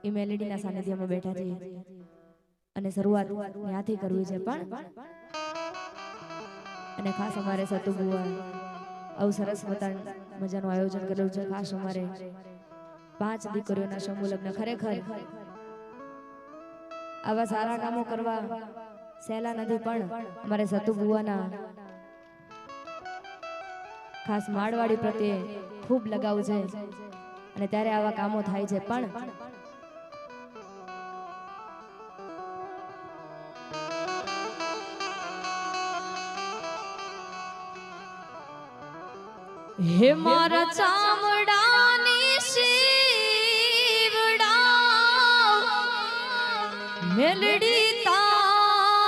એ મેલેડીના સાનિધ્યમાં બેઠા છીએ અને શરૂઆત ત્યાંથી કરવી છે પણ અને ખાસ અમારે સતુબુઆ આવું સરસ મજાનું આયોજન કરેલું છે. ખાસ અમારે 5 દીકરીઓના સમૂહ લગ્ન ખરેખર આવા સારા કામો કરવા સહેલા નથી પણ અમારે સતુબુઆના ખાસ માળવાડી પ્રત્યે ખૂબ લગાવ છે અને ત્યારે આવા કામો થાય છે પણ હે મારા ચામડાની શીવડા મેલડી તારી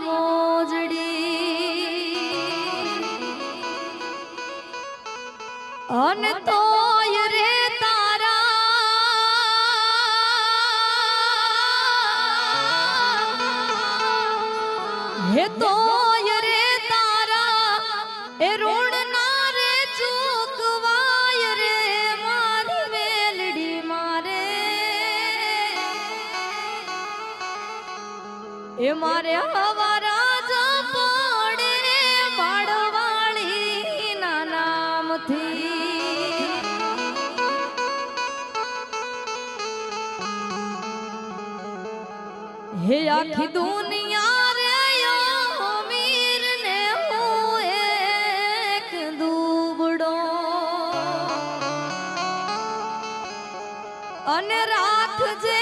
મોજડી અને તોય રે તારા હે તોય રે તારા એ રોણ એ મારે હવારા જ પડે માળવાળી ના નામથી હે આખી દુનિયા રે મીર ને હું એક દુબડો અને રાખજે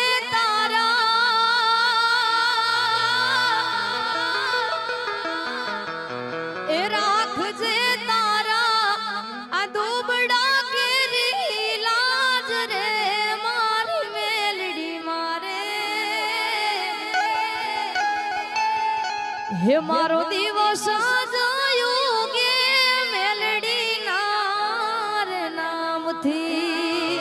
હે મારો દિવસ જોયું કે મેલડી નાર નામથી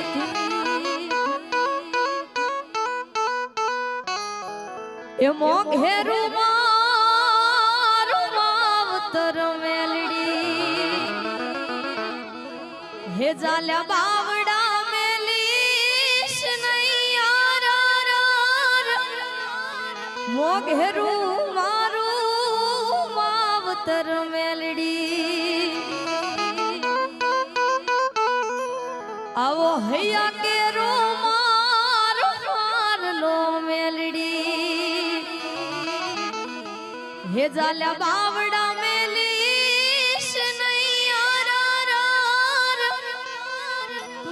એ મોઘેરું મારું માવતર મેલડી હે જાલ્યા બાવડા મેલીશ નહીં યાર મોઘેરું તર મેલડી આવો હૈયા કેરો મારો મારલો મેલડી હે જાલ્યા બાવડા મેલીશ નહીં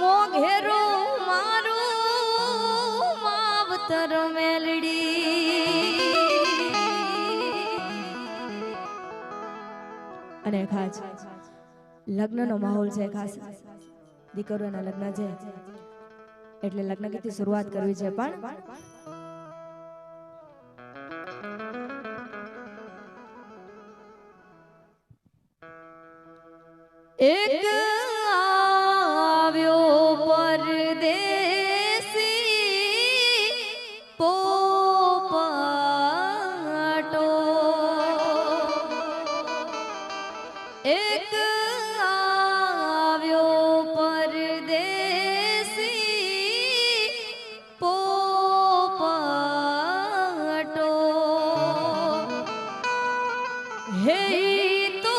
મોઘેરો મારું માવતર મેલડી અને ખાસ લગ્નનો માહોલ છે. ખાસ દીકરીઓના લગ્ન છે એટલે લગ્ન ગીતથી શરૂઆત કરવી છે પણ એક આવ્યો પરદેશી પોપટો એક આવ્યો પરદેશી પોપટો હે તો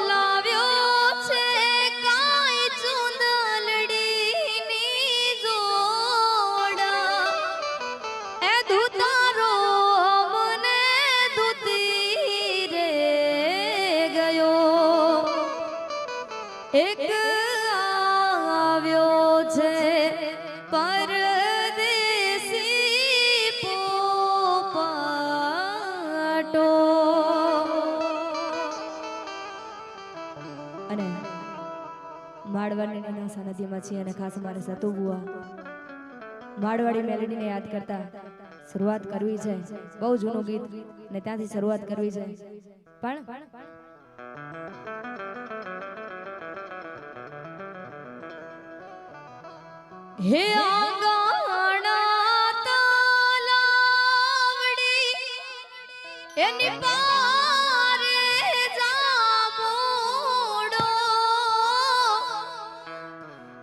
લાવ્યો છે કાઈ ચુંદલડીની જોડ એ ધુતારો મને ધુતી રે ગયો એક આવ્યો છે પરદેશી પોપટો અને માળવાડીના સાનિધ્યમાં છીએ અને ખાસ અમારે સતુબુઆ માળવાડી મેલેડીને યાદ કરતા શરૂઆત કરવી છે. બહુ જૂનું ગીત ને ત્યાંથી શરૂઆત કરવી છે પણ હે આંગણા તલાવડી એની પારે જામોડો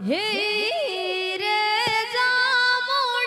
હે રે જામોડો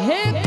હે